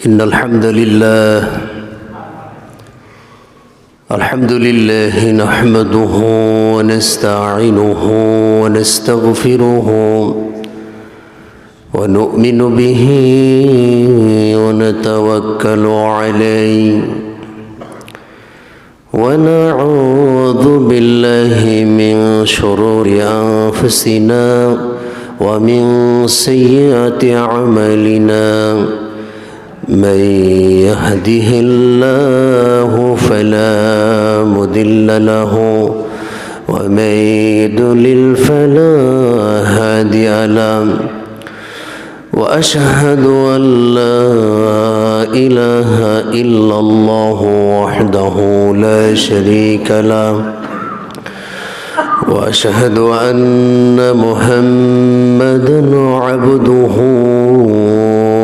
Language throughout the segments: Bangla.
إن الحمد لله نحمده ونستعينه ونستغفره ونؤمن به ونتوكل عليه ونعوذ بالله من شرور أنفسنا ومن سيئات أعمالنا من يهده الله فلا مضل له ومن يضلل فلا هادي له وأشهد أن لا إله إلا الله وحده لا شريك له وأشهد أن محمدًا عبده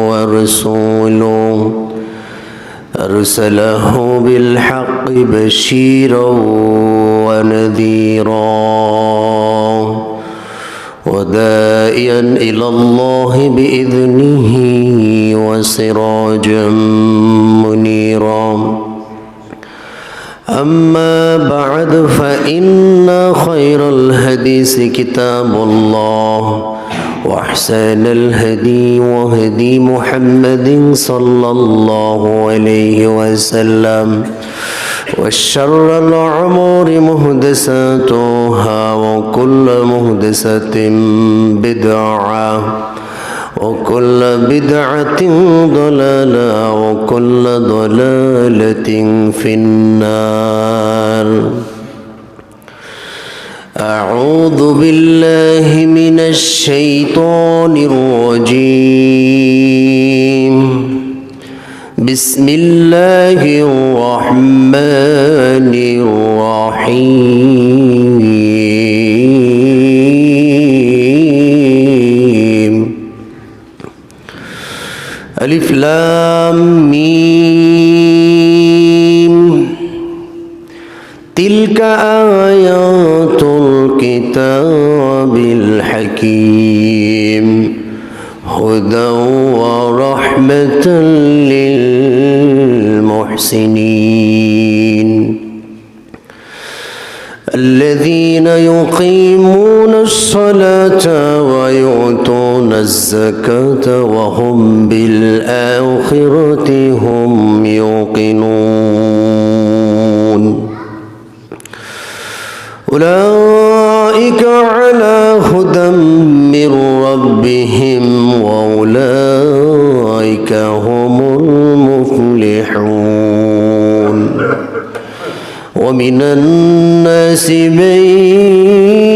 ورسوله أرسله بالحق بشيرا ونذيرا وداعيا إلى الله بإذنه وسراجا منيرا أما بعد فإن خير الحديث كتاب الله وأحسن الهدي وهدي محمد صلى الله عليه وسلم وشر الأمور محدثاتها وكل محدثة بدعة وكل بدعة ضلالة وكل ضلالة في النار أعوذ بالله من الشيطان الرجيم بسم الله الرحمن الرحيم ألف لام ميم تلك آيات الكتاب الحكيم هدى ورحمة للمحسنين الذين يقيمون الصلاة ويؤتون الزكاة وهم بالآخرة هم يوقنون أولئك على هدى من ربهم وأولئك هم المفلحون ومن الناس من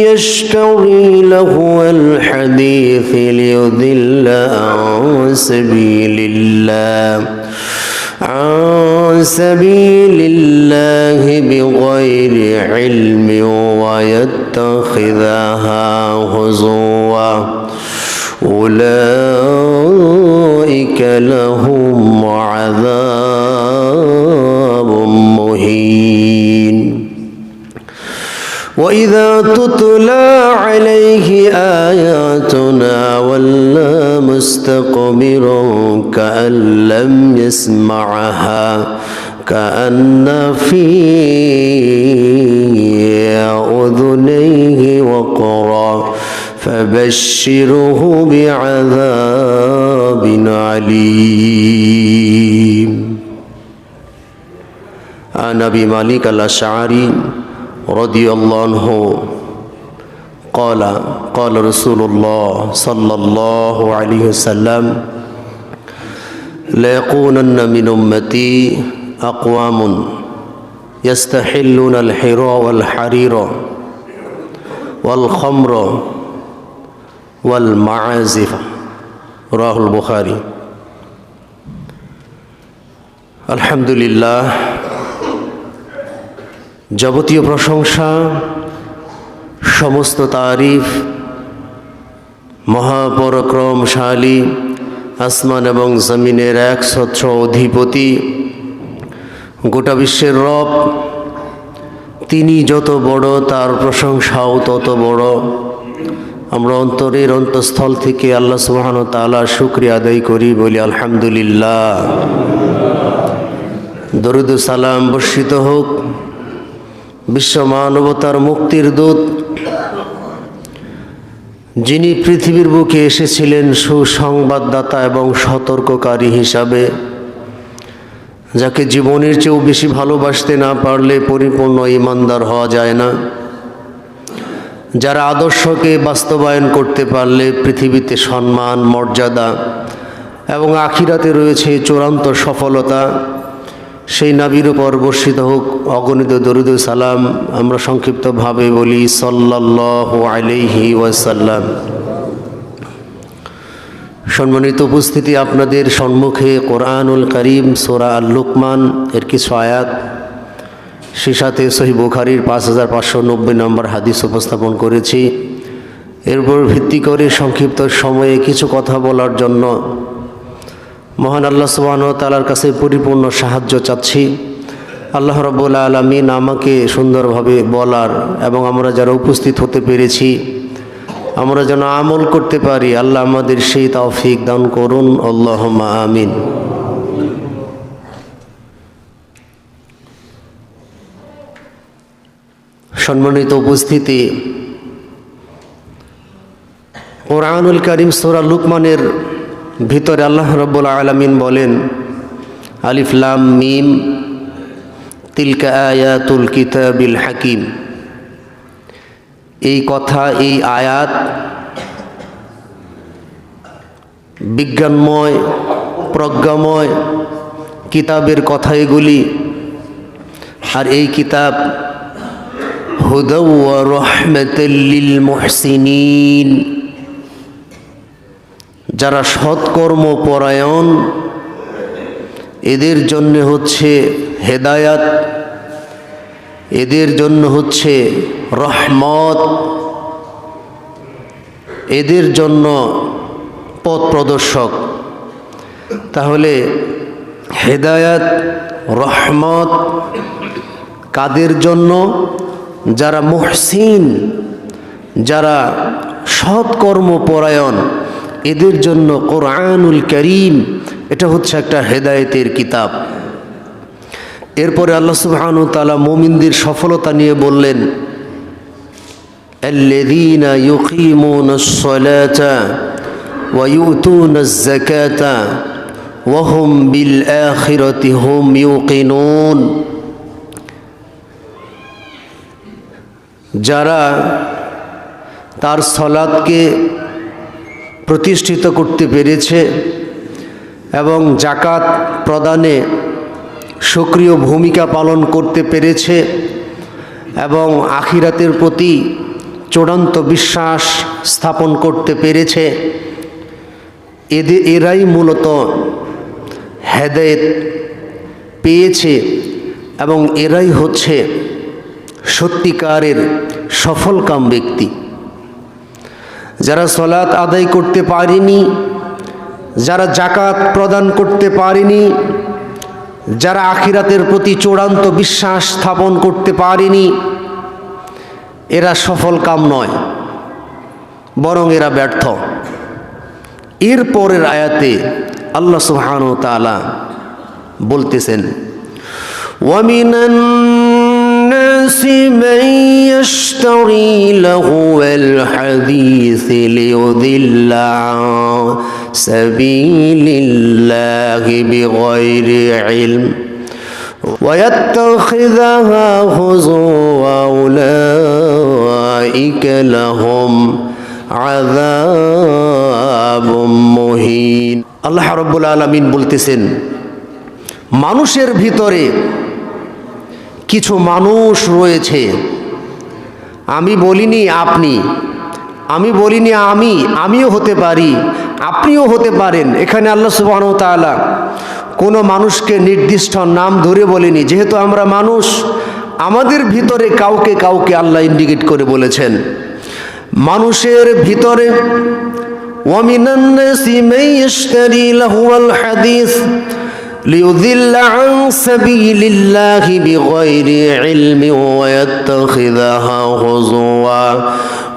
يشتري لهو الحديث ليضل عن سبيل بغير علم ويتخذها هزوا أولئك لهم عذاب مهين وإذا تتلى عليه آياتنا ولى مستكبرا كأن لم يسمعها كأن في أذنيه وقرا فبشره بعذاب عليم. عن أبي مالك الأشعري رضي الله عنه قال قال رسول الله صلى الله عليه وسلم ليكونن من أمتي أقوام يستحلون الحر والحرير والخمر والمعازف رواه البخاري. আলহামদুলিল্লাহ, যাবতীয় প্রশংসা, সমস্ত তারিফ মহাপরাক্রমশালী আসমান এবং জমিনের এক স্বচ্ছ অধিপতি, গোটা বিশ্বের রব, তিনি যত বড় তার প্রশংসাও তত বড়। আমরা অন্তরের অন্তঃস্থল থেকে আল্লাহ সুবহানাহু ওয়া তাআলার শুকরিয়া আদায় করি, বলি আলহামদুলিল্লাহ। দরুদ ও সালাম বর্ষিত হোক বিশ্ব মানবতার মুক্তির দূত, যিনি পৃথিবীর বুকে এসেছিলেন সুসংবাদদাতা এবং সতর্ককারী হিসাবে, যাকে জীবনের চেয়েও বেশি ভালোবাসতে না পারলে পরিপূর্ণ ঈমানদার হওয়া যায় না, যারা আদর্শকে বাস্তবায়ন করতে পারলে পৃথিবীতে সম্মান, মর্যাদা এবং আখিরাতে রয়েছে চূড়ান্ত সফলতা, সেই নবীর উপর বর্ষিত হোক অগণিত দরুদ ও সালাম। আমরা সংক্ষিপ্তভাবে বলি সাল্লাল্লাহু আলাইহি ওয়াসাল্লাম। সম্মানিত উপস্থিতি, আপনাদের সম্মুখে কোরআনুল কারীম সূরা আল-লুকমান এর কিছু আয়াত, সেই সাথে সহিহ বুখারীর 5590 নম্বর হাদিস উপস্থাপন করেছি। এর উপর ভিত্তি করে সংক্ষিপ্ত সময়ে কিছু কথা বলার জন্য মহান আল্লাহ সুবহানাহু ওয়া তাআলার কাছে পরিপূর্ণ সাহায্য চাচ্ছি। আল্লাহ রাব্বুল আলামিন আমাকে সুন্দরভাবে বলার এবং আমরা যারা উপস্থিত হতে পেরেছি আমরা যেন আমল করতে পারি, আল্লাহ আমাদের সেই তৌফিক দান করুন, আল্লাহুম্মা আমিন। সম্মানিত উপস্থিতি, কোরআনুল কারীম সূরা লুকমানের ভিতরে আল্লাহ রাব্বুল আলামিন বলেন, আলিফ লাম মিম তিলকা আয়াতুল কিতাবিল হাকিম। এই কথা, এই আয়াত বিজ্ঞানময়, প্রজ্ঞাময় কিতাবের কথা এগুলি। আর এই কিতাব হুদা ওয়া রাহমাতাল লিল মুহসিনিন, যারা সৎকর্ম পরায়ণ এদের জন্য হচ্ছে হেদায়াত, এদের জন্য হচ্ছে রহমত, এদের জন্য পথ প্রদর্শক। তাহলে হেদায়াত, রহমত কাদের জন্য? যারা মুহসিন, যারা সৎকর্ম পরায়ণ, এদের জন্য কোরআনুল কারীম এটা হচ্ছে একটা হেদায়েতের কিতাব। এরপরে আল্লাহ সুবহানাহু ওয়া তাআলা মুমিনদের সফলতা নিয়ে বললেন, আল্লাযীনা ইউকিমুনাস সালাতা ওয়া ইউতুনাজ যাকাতা ওয়া হুম বিল আখিরাতি হুম ইউকিনুন। যারা তার সালাতকে প্রতিষ্ঠিত করতে পেরেছে এবং যাকাত প্রদানে সক্রিয় ভূমিকা পালন করতে পেরেছে এবং আখিরাতের প্রতি চূড়ান্ত বিশ্বাস স্থাপন করতে পেরেছে, এরাই মূলত হেদায়েত পেয়েছে এবং এরাই হচ্ছে সত্যিকারের সফলকাম ব্যক্তি। যারা সালাত আদায় করতে পারেনি, যারা যাকাত প্রদান করতে পারেনি, যারা আখিরাতের প্রতি চূড়ান্ত বিশ্বাস স্থাপন করতে পারেনি, এরা সফল কাম নয়, বরং এরা ব্যর্থ। এর পরের আয়াতে আল্লাহ সুবহানাহু ওয়া তাআলা বলতেছেন, ওয়ামিনান নাসি মান ইয়াশতারি লাহুল হাদিস লিয়ুদিল্লা আন সাবিলিল্লাহি বিগাইরি ইলম ويتخذها هزوا أولئك لهم عذاب مهين। আল্লাহ রাব্বুল আলামিন বলতেছেন, মানুষের ভিতরে কিছু মানুষ রয়েছে, আমি বলিনি আপনি, আমি বলিনি আমিও হতে পারি, আপনিও হতে পারেন। এখানে আল্লাহ সুবহানাহু ওয়া তাআলা কোনো মানুষকে নির্দিষ্ট নাম ধরে বলেনি, যেহেতু আমরা মানুষ, আমাদের ভিতরে কাউকে কাউকে আল্লাহ ইন্ডিকেট করে বলেছেন। মানুষের ভিতরে ওয়ামিনান নাসি মান ইয়াশতারি লাহুল হাদিস লিয়ুদিল্লা আন সাবিলিল্লাহি বিগাইরি ইলমি ওয়া ইয়াত্তাখিযাহা হুজুওয়া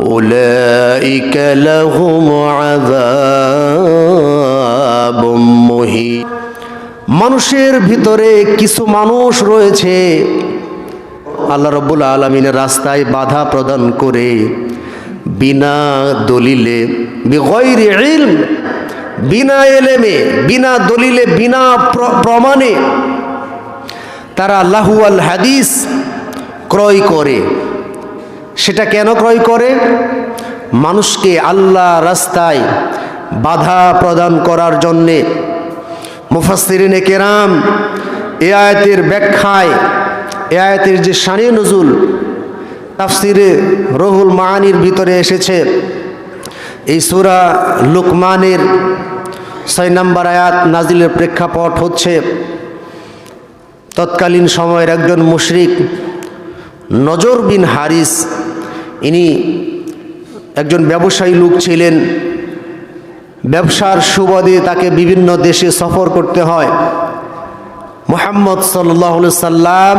أولئك لهم عذاب مهين। মানুষের ভিতরে কিছু মানুষ রয়েছে আল্লাহ রাব্বুল আলামিনের রাস্তায় বাধা প্রদান করে বিনা দলিলে, বিগয়রি ইলম, বিনা এলেমে, বিনা দলিলে, বিনা প্রমাণে তারা লাহু আল হাদিস ক্রয় করে। সেটা কেন ক্রয় করে? মানুষকে আল্লাহ রাস্তায় বাধা প্রদান করার জন্যে। মুফাসসিরিনে কেরাম এ আয়াতের ব্যাখ্যায়, এ আয়াতের যে শানে নুজুল, তাফসিরে রুহুল মাআনির ভিতরে এসেছে, এই সূরা লুকমানের 6 নম্বর আয়াত নাজিলের প্রেক্ষাপট হচ্ছে তৎকালীন সময়ের একজন মুশরিক নজর বিন হারিস, ইনি একজন ব্যবসায়ী লোক ছিলেন। ব্যবসার সুবাদে তাকে বিভিন্ন দেশে সফর করতে হয়। মুহাম্মদ সাল্লাল্লাহু আলাইহি সাল্লাম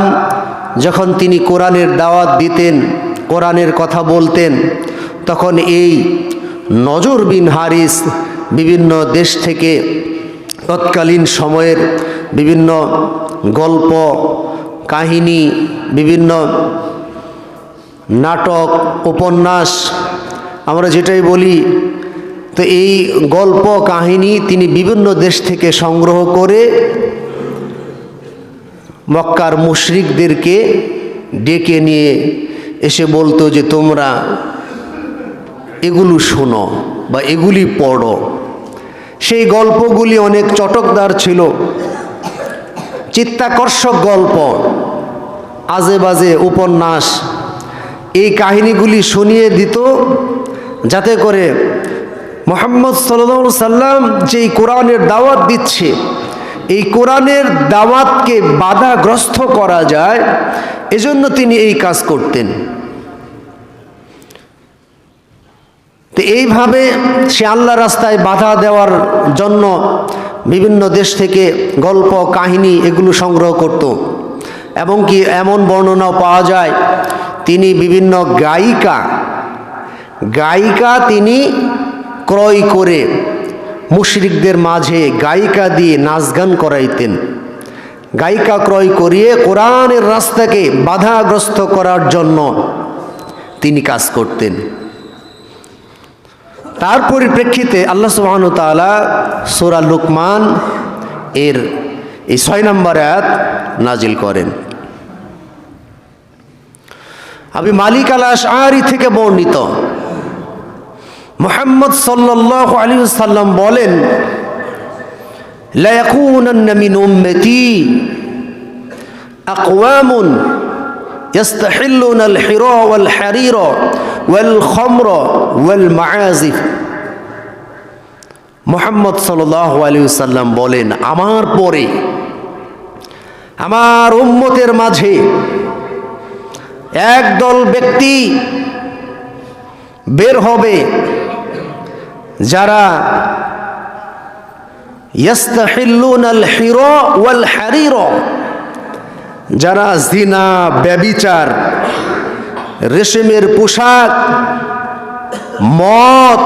যখন তিনি কোরআনের দাওয়াত দিতেন, কোরআনের কথা বলতেন, তখন এই নজর বিন হারিস বিভিন্ন দেশ থেকে তৎকালীন সময়ের বিভিন্ন গল্প কাহিনী, বিভিন্ন নাটক, উপন্যাস, আমরা যেটাই বলি, তো এই গল্প কাহিনী তিনি বিভিন্ন দেশ থেকে সংগ্রহ করে মক্কার মুশরিকদেরকে ডেকে নিয়ে এসে বলতো যে তোমরা এগুলো শোনো বা এগুলি পড়ো। সেই গল্পগুলি অনেক চটকদার ছিল, চিত্তাকর্ষক গল্প, আজে বাজে উপন্যাস। এই কাহিনীগুলি শুনিয়ে দিত যাতে করে মুহাম্মদ সাল্লাল্লাহু আলাইহি সাল্লাম যেই কোরআনের দাওয়াত দিচ্ছে, এই কোরআনের দাওয়াতকে বাধাগ্রস্ত করা যায়, এজন্য তিনি এই কাজ করতেন। তো এইভাবে সে আল্লাহ রাস্তায় বাধা দেওয়ার জন্য বিভিন্ন দেশ থেকে গল্প কাহিনী এগুলো সংগ্রহ করত। এবং কি এমন বর্ণনাও পাওয়া যায় তিনি বিভিন্ন গায়িকা তিনি ক্রয় করে মুশরিকদের মাঝে গায়িকা দিয়ে নাচ গান করাইতেন। গায়িকা ক্রয় করিয়ে কোরআনের রাস্তাকে বাধাগ্রস্ত করার জন্য তিনি কাজ করতেন। তার পরিপ্রেক্ষিতে আল্লাহ সুবহানাহু ওয়া তাআলা সূরা লুকমান এর এই 6 নম্বর আয়াত নাজিল করেন। আবু মালিক আল আশআরী থেকে বর্ণিত, মুহাম্মদ সাল্লাল্লাহু আলাইহি ওয়াসাল্লাম বলেন, লা ইয়াকুনান্না মিন উম্মতি আকওয়ামুন ইয়াস্তাহিল্লুনা আল হিরা ওয়াল হারিরা ওয়াল খামরা ওয়াল মাআজিফ। মুহাম্মদ সাল্লাল্লাহু আলাইহি ওয়াসাল্লাম বলেন, আমার পরে আমার উম্মতের মাঝে একদল ব্যক্তি বের হবে যারা ইয়াস্তাহিল্লুনাল হিরা ওয়াল হারিরা, যারা জিনা, ব্যভিচার, রেশমের পোশাক, মদ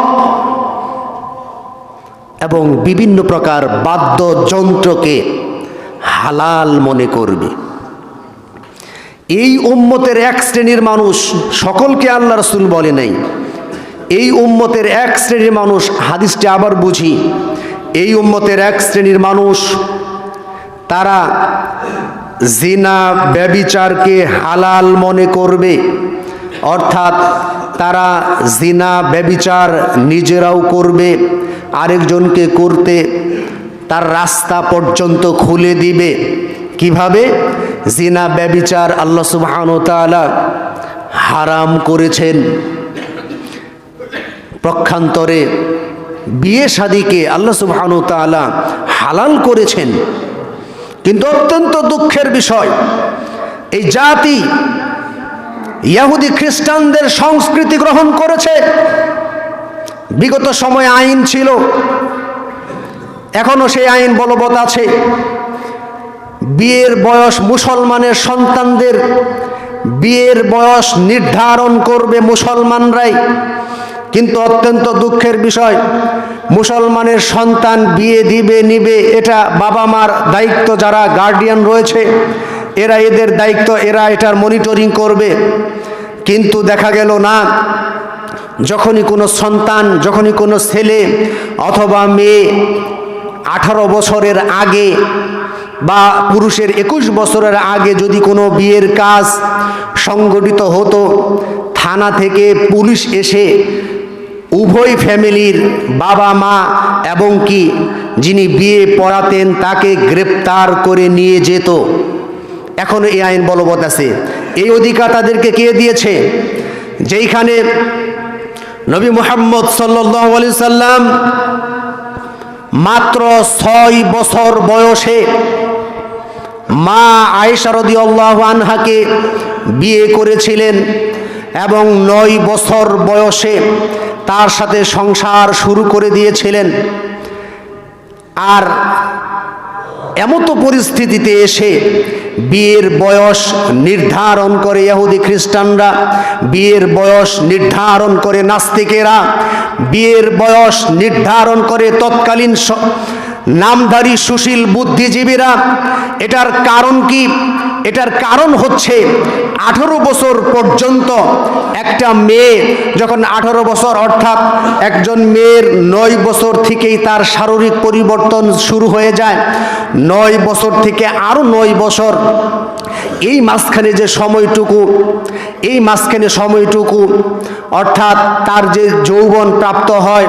এবং বিভিন্ন প্রকার বাদ্যযন্ত্রকে হালাল মনে করবে। এই উম্মতের এক শ্রেণীর মানুষ, সকলকে আল্লাহ রাসূল বলে নাই, এই উম্মতের এক শ্রেণীর মানুষ, হাদিসটি আবার বুঝি, এই উম্মতের এক শ্রেণীর মানুষ তারা জিনা ব্যভিচারকে হালাল মনে করবে, অর্থাৎ তারা জিনা ব্যভিচার নিজেরাও করবে, আরেকজনকে করতে তার রাস্তা পর্যন্ত খুলে দিবে। কিভাবে? জিনা ব্যভিচার আল্লাহ সুবহানাহু ওয়া তাআলা হারাম করেছেন, পক্ষান্তরে বিয়ে শাদীকে আল্লাহ সুবহানাহু ওয়া তাআলা হালাল করেছেন। কিন্তু অত্যন্ত দুঃখের বিষয়, এই জাতি ইহুদি খ্রিস্টানদের সংস্কৃতি গ্রহণ করেছে। বিগত সময়ে আইন ছিল, এখনো সেই আইন বলবৎ আছে। বিয়ের বয়স, মুসলমানের সন্তানদের বিয়ের বয়স নির্ধারণ করবে মুসলমানরাই। কিন্তু অত্যন্ত দুঃখের বিষয়, মুসলমানের সন্তান বিয়ে দিবে নিবে এটা বাবা মার দায়িত্ব, যারা গার্ডিয়ান রয়েছে এরা এদের দায়িত্ব, এরা এটার মনিটরিং করবে। কিন্তু দেখা গেল না, যখনই কোনো সন্তান, যখনই কোনো ছেলে অথবা মেয়ে 18 বছরের আগে বা পুরুষের 21 বছরের আগে যদি কোনো বিয়ের কাজ সংগঠিত হতো, থানা থেকে পুলিশ এসে উভয় ফ্যামিলির বাবা মা এবং কি যিনি বিয়ে পড়াতেন তাকে গ্রেপ্তার করে নিয়ে যেত। এখনো এই আইন বলবৎ আছে। এই অধিকার তাদেরকে কে দিয়েছে? যেইখানে নবী মুহাম্মদ সাল্লাল্লাহু আলাইহি সাল্লাম মাত্র 6 বছর বয়সে মা আয়েশা রাদিয়াল্লাহু আনহাকে বিয়ে করেছিলেন এবং 9 বছর বয়সে তার সাথে সংসার শুরু করে দিয়েছিলেন। আর এমতো পরিস্থিতিতে এসে বিয়ের বয়স নির্ধারণ করে ইহুদি খ্রিস্টানরা, বিয়ের বয়স নির্ধারণ করে নাস্তিকেরা, বিয়ের বয়স নির্ধারণ করে তৎকালীন নামধারী সুশীল বুদ্ধিজীবীরা। এটার কারণ কি? এটার কারণ হচ্ছে 18 বছর পর্যন্ত একটা মেয়ে যখন 18 বছর, অর্থাৎ একজন মেয়ের 9 বছর থেকেই তার শারীরিক পরিবর্তন শুরু হয়ে যায়। 9 বছর থেকে আরও 9 বছর, এই মাঝখানে যে সময়টুকু, এই মাঝখানে সময়টুকু অর্থাৎ তার যে যৌবন প্রাপ্ত হয়,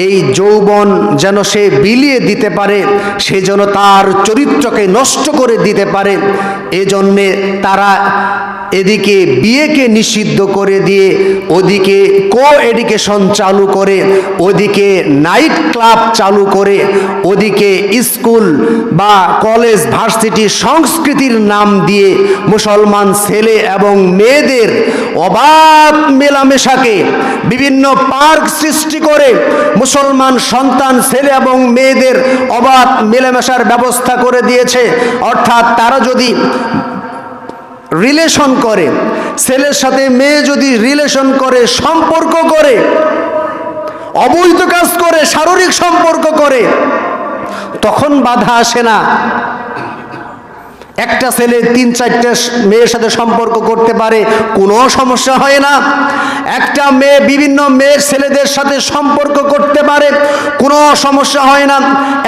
এই যৌবন যেন সে বিলিয়ে দিতে পারে, সে যেন তার চরিত্রকে নষ্ট করে দিতে পারে, এজন্যে তারা এদিকে বিয়েকে নিষিদ্ধ করে দিয়ে ওদিকে কো এডুকেশন চালু করে, ওদিকে নাইট ক্লাব চালু করে, ওদিকে স্কুল বা কলেজ ভার্সিটি সংস্কৃতির নাম দিয়ে মুসলমান ছেলে এবং মেয়েদের অবাধ মেলামেশাকে বিভিন্ন পার্ক সৃষ্টি করে মুসলমান সন্তান ছেলে এবং মেয়েদের অবাধ মেলামেশার ব্যবস্থা করে দিয়েছে। অর্থাৎ তারা যদি রিলেশন করে, ছেলের সাথে মেয়ে যদি রিলেশন করে, সম্পর্ক করে, অবৈধ কাজ করে, শারীরিক সম্পর্ক করে, তখন বাধা আসে না। একটা ছেলে 3-4টা মেয়ের সাথে সম্পর্ক করতে পারে, কোনো সমস্যা হয় না। একটা মেয়ে বিভিন্ন মেয়ের ছেলেদের সাথে সম্পর্ক করতে পারে, কোনো সমস্যা হয় না।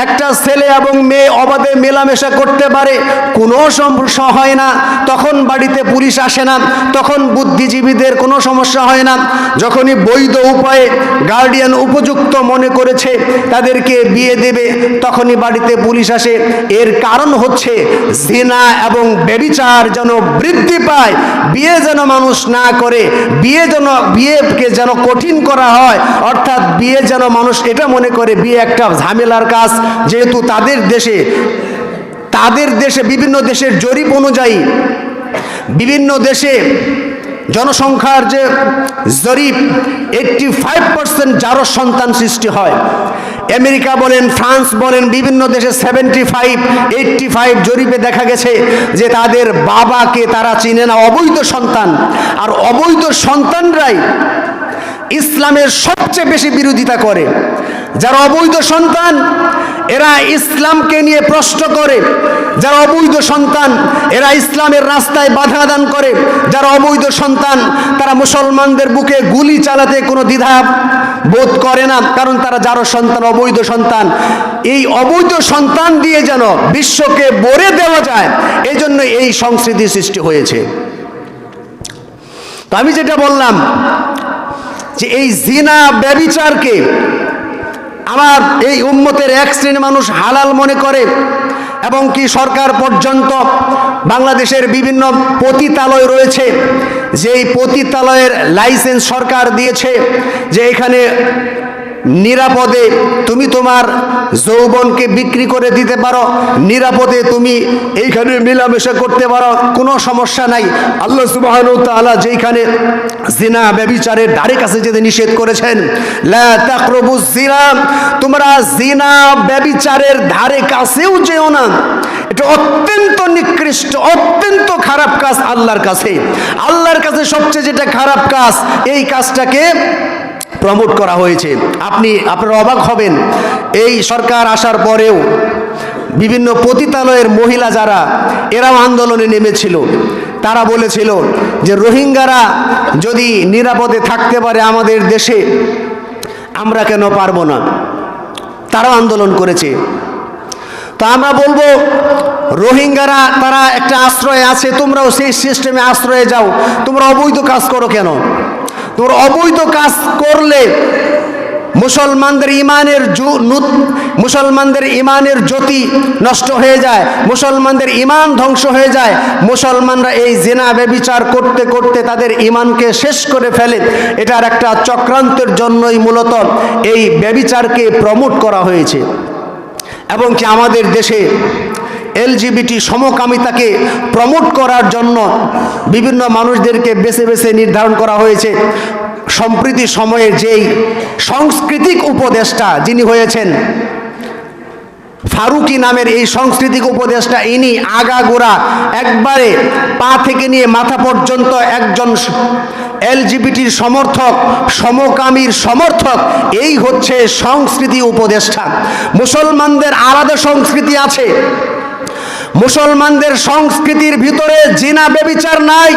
একটা ছেলে এবং মেয়ে অবাধে মেলামেশা করতে পারে, কোনো সমস্যা হয় না। তখন বাড়িতে পুলিশ আসে না, তখন বুদ্ধিজীবীদের কোনো সমস্যা হয় না। যখনই বৈধ উপায়ে গার্ডিয়ান উপযুক্ত মনে করেছে তাদেরকে বিয়ে দেবে, তখনই বাড়িতে পুলিশ আসে। এর কারণ হচ্ছে জিনা এবং ব্যভিচার যেন বৃদ্ধি পায়, বিয়ে যেন মানুষ না করে, বিয়েকে যেন কঠিন করা হয়। অর্থাৎ বিয়ে যেন মানুষ এটা মনে করে বিয়ে একটা ঝামেলার কাজ, যেহেতু তাদের দেশে বিভিন্ন দেশের জরিপ অনুযায়ী, বিভিন্ন দেশে জনসংখ্যার যে জরিপ 85% যারও সন্তান সৃষ্টি হয়। আমেরিকা বলেন, ফ্রান্স বলেন, বিভিন্ন দেশে 75-85 জরিপে দেখা গেছে যে তাদের বাবাকে তারা চিনে না, অবৈধ সন্তান। আর অবৈধ সন্তানরাই ইসলামের সবচেয়ে বেশি বিরোধিতা করে। যারা অবৈধ সন্তান এরা ইসলামকে নিয়ে প্রশ্ন করে, যারা অবৈধ সন্তান এরা ইসলামের রাস্তায় বাধা দান করে, যারা অবৈধ সন্তান তারা মুসলমানদের বুকে গুলি চালাতে কোনো দ্বিধা বোধ করে না, কারণ তারা যারা সন্তান অবৈধ সন্তান। এই অবৈধ সন্তান দিয়ে যেন বিশ্বকে ভরে দেওয়া যায়, এই জন্য এই সংস্কৃতি সৃষ্টি হয়েছে। তো আমি যেটা বললাম যে এই জিনা ব্যভিচারকে আমার এই উম্মতের এক শ্রেণীর মানুষ হালাল মনে করে, এবং কি সরকার পর্যন্ত বাংলাদেশের বিভিন্ন পতিতালয় রয়েছে, যেই পতিতালয়ের লাইসেন্স সরকার দিয়েছে যে এখানে নিরাপদে তুমি তোমার যৌবনকে বিক্রি করে দিতে পারো, নিরাপদে তুমি এইখানে মেলামেশা করতে পারো, কোনো সমস্যা নাই। আল্লাহ সুবহানাহু ওয়া তাআলা যেখানে জিনা ব্যভিচারের ধারে কাছে যেতে নিষেধ করেছেন, লা তাকরাবুজ জিনা, তোমরা জিনা ব্যভিচারের ধারে কাছেও যেও না, এটা অত্যন্ত নিকৃষ্ট, অত্যন্ত খারাপ কাজ আল্লাহর কাছে। আল্লাহর কাছে সবচেয়ে যেটা খারাপ কাজ, এই কাজটাকে প্রমোট করা হয়েছে। আপনারা অবাক হবেন, এই সরকার আসার পরেও বিভিন্ন পতিতালয়ের মহিলা যারা, এরাও আন্দোলনে নেমেছিল। তারা বলেছিল যে রোহিঙ্গারা যদি নিরাপদে থাকতে পারে আমাদের দেশে, আমরা কেন পারবো না? তারাও আন্দোলন করেছে। তো আমরা বলবো, রোহিঙ্গারা তারা একটা আশ্রয়ে আছে, তোমরাও সেই সিস্টেমে আশ্রয়ে যাও। তোমরা অবৈধ কাজ করো কেন? তোমরা অবৈধ কাজ করলে মুসলমানদের ইমানের জ্যোতি নষ্ট হয়ে যায়, মুসলমানদের ইমান ধ্বংস হয়ে যায়। মুসলমানরা এই জিনা ব্যভিচার করতে করতে তাদের ইমানকে শেষ করে ফেলে। এটার একটা চক্রান্তের জন্যই মূলত এই ব্যভিচারকে প্রমোট করা হয়েছে। এবং কি আমাদের দেশে এলজিবিটি সমকামিতাকে প্রমোট করার জন্য বিভিন্ন মানুষদেরকে বেছে বেছে নির্ধারণ করা হয়েছে। সম্প্রতি সময়ে যেই সাংস্কৃতিক উপদেষ্টা যিনি হয়েছেন, ফারুকি নামের এই সাংস্কৃতিক উপদেষ্টা, ইনি আগাগোড়া একবারে পা থেকে নিয়ে মাথা পর্যন্ত একজন এলজিবিটির সমর্থক, সমকামীর সমর্থক। এই হচ্ছে সংস্কৃতি উপদেষ্টা। মুসলমানদের আলাদা সংস্কৃতি আছে। মুসলমানদের সংস্কৃতির ভিতরে জিনা ব্যভিচার নাই।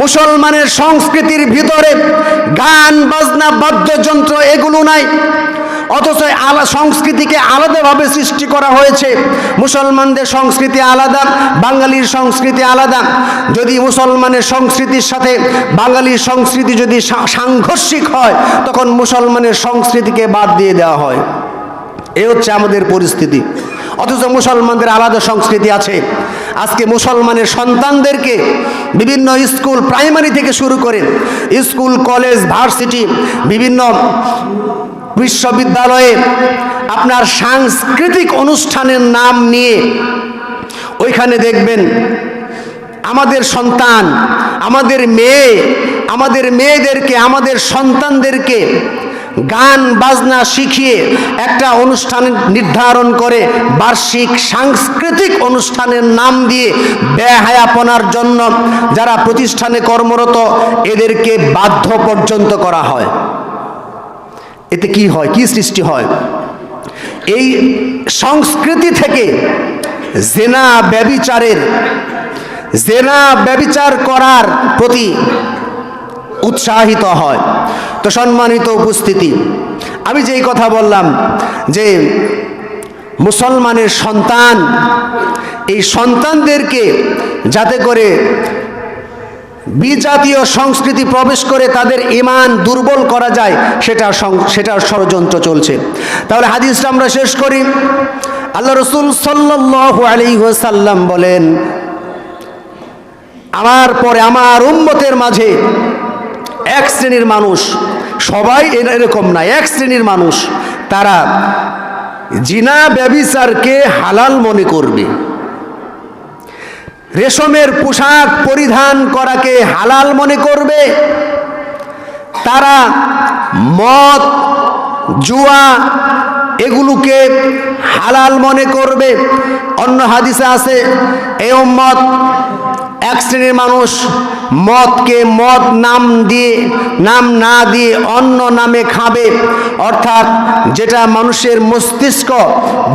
মুসলমানের সংস্কৃতির ভিতরে গান বাজনা বাদ্যযন্ত্র এগুলো নাই। অথচ সংস্কৃতিকে আলাদাভাবে সৃষ্টি করা হয়েছে। মুসলমানদের সংস্কৃতি আলাদা, বাঙালির সংস্কৃতি আলাদা। যদি মুসলমানের সংস্কৃতির সাথে বাঙালির সংস্কৃতি যদি সাংঘর্ষিক হয়, তখন মুসলমানের সংস্কৃতিকে বাদ দিয়ে দেওয়া হয়। এই হচ্ছে আমাদের পরিস্থিতি। অথচ মুসলমানদের আলাদা সংস্কৃতি আছে। আজকে মুসলমানের সন্তানদেরকে বিভিন্ন স্কুল, প্রাইমারি থেকে শুরু করে স্কুল, কলেজ, ভার্সিটি, বিভিন্ন বিশ্ববিদ্যালয়ে আপনার সাংস্কৃতিক অনুষ্ঠানের নাম নিয়ে ওইখানে দেখবেন আমাদের সন্তান, আমাদের মেয়েদেরকে, আমাদের সন্তানদেরকে গান বাজনা শিখিয়ে একটা অনুষ্ঠান নির্ধারণ করে বার্ষিক সাংস্কৃতিক অনুষ্ঠানের নাম দিয়ে বেহায়াপনার জন্য যারা প্রতিষ্ঠানে কর্মরত এদেরকে বাধ্য পর্যন্ত করা হয়। এতে কি হয়, কি সৃষ্টি হয়? এই সংস্কৃতি থেকে জেনা ব্যভিচার করার প্রতি উৎসাহিত হয়। তো সম্মানিত উপস্থিতি, আমি যেই কথা বললাম যে মুসলমানের সন্তান, এই সন্তানদেরকে যাতে করে বিজাতীয় সংস্কৃতি প্রবেশ করে তাদের ঈমান দুর্বল করা যায়, সেটার ষড়যন্ত্র চলছে। তাহলে হাদিসটা আমরা শেষ করি। আল্লাহ রাসূল সাল্লাল্লাহু আলাইহি ওয়াসাল্লাম বলেন, আমার পরে আমার উম্মতের মাঝে এক শ্রেণীর মানুষ, সবাই এরকম না, এক শ্রেণীর মানুষ, তারা জিনা ব্যভিচারকে হালাল মনে করবে, রেশমের পোশাক পরিধান করাকে হালাল মনে করবে, তারা মদ, জুয়া এগুলোকে হালাল মনে করবে। অন্য হাদিসে আছে এই উম্মত, এক শ্রেণীর মানুষ মদকে মদ নাম না দিয়ে অন্য নামে খাবে, অর্থাৎ যেটা মানুষের মস্তিষ্ক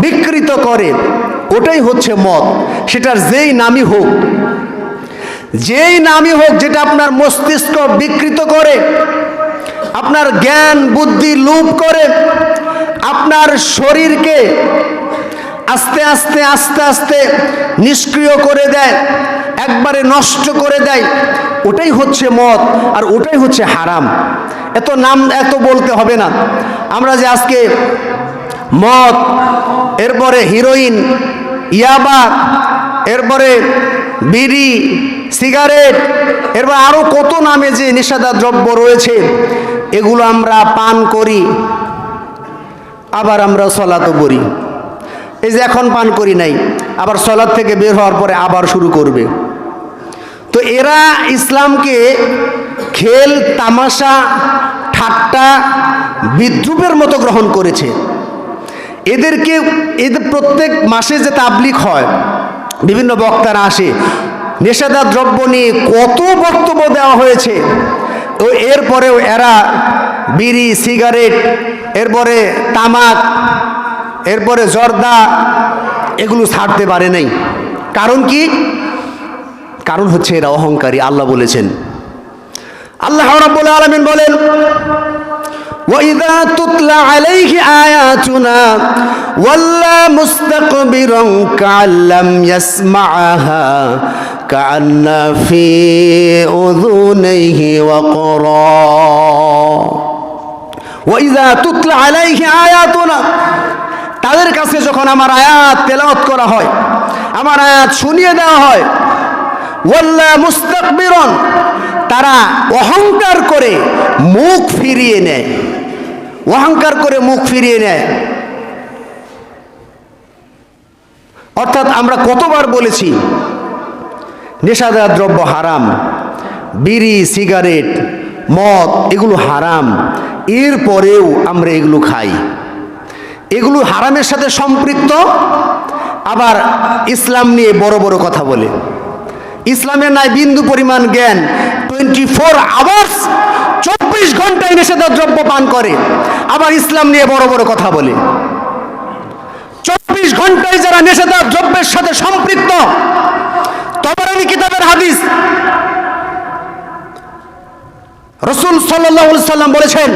বিকৃত করে ওটাই হচ্ছে মদ। সেটার যেই নামই হোক, যেটা আপনার মস্তিষ্ক বিকৃত করে, আপনার জ্ঞান বুদ্ধি লোপ করে, আপনার শরীরকে আস্তে আস্তে নিষ্ক্রিয় করে দেয়, একবারে নষ্ট করে দেয়, ওটাই হচ্ছে মদ, আর ওটাই হচ্ছে হারাম। এত বলতে হবে না। আমরা যে আজকে মদ, এরপরে হিরোইন, ইয়াবা, এরপরে বিড়ি, সিগারেট, এরপর আরো কত নামে যে নেশাদার দ্রব্য রয়েছে, এগুলো আমরা পান করি, আবার আমরা সলাতও করি। এই যে এখন পান করি নাই, আবার সলাত থেকে বের হওয়ার পরে আবার শুরু করবে। তো এরা ইসলামকে খেল, তামাশা, ঠাট্টা, বিদ্রূপের মতো গ্রহণ করেছে। এদের প্রত্যেক মাসে যে তাবলিগ হয়, বিভিন্ন বক্তারা আসে, নেশাদার দ্রব্য নিয়ে কত বক্তব্য দেওয়া হয়েছে। তো এরপরেও এরা বিড়ি, সিগারেট, এরপরে তামাক, এরপরে জর্দা এগুলো ছাড়তে পারে নাই। কারণ কি? কারণ হচ্ছে এরা অহংকারী। আল্লাহ বলেছেন, আল্লাহ রাব্বুল আলামিন বলেন, وَإِذَا تُتْلَى عَلَيْهِ آيَاتُنَا وَلَّى مُسْتَكْبِرًا كَأَن لَّمْ يَسْمَعْهَا كَأَنَّ فِي أُذُنَيْهِ وَقْرًا وَإِذَا تُتْلَى عَلَيْهِ آيَاتُنَا, তাদের কাছে যখন আমার আয়াত তেলাওয়াত করা হয়, আমার আয়াত শুনিয়ে দেওয়া হয়, ওয়াল্লা মুস্তাকবিরন, তারা অহংকার করে মুখ ফিরিয়ে নেয়, অহংকার করে মুখ ফিরিয়ে নেয়। অর্থাৎ আমরা কতবার বলেছি নেশাদার দ্রব্য হারাম, বিড়ি, সিগারেট, মদ এগুলো হারাম, এরপরেও আমরা এগুলো খাই। এগুলো হারামের সাথে সম্পৃক্ত, আবার ইসলাম নিয়ে বড় বড় কথা বলে। ইসলামের নাই বিন্দু পরিমাণ জ্ঞান, 24 আওয়ার্স 24 ঘন্টায় নেশাদার দ্রব্য পান করে, আবার ইসলাম নিয়ে বড় বড় কথা বলে। 24 ঘন্টায় যারা নেশাদার দ্রব্যের সাথে সম্পৃক্ত, তবরানী কিতাবের হাদিস, রাসূল সাল্লাল্লাহু আলাইহি সাল্লাম বলেছেন,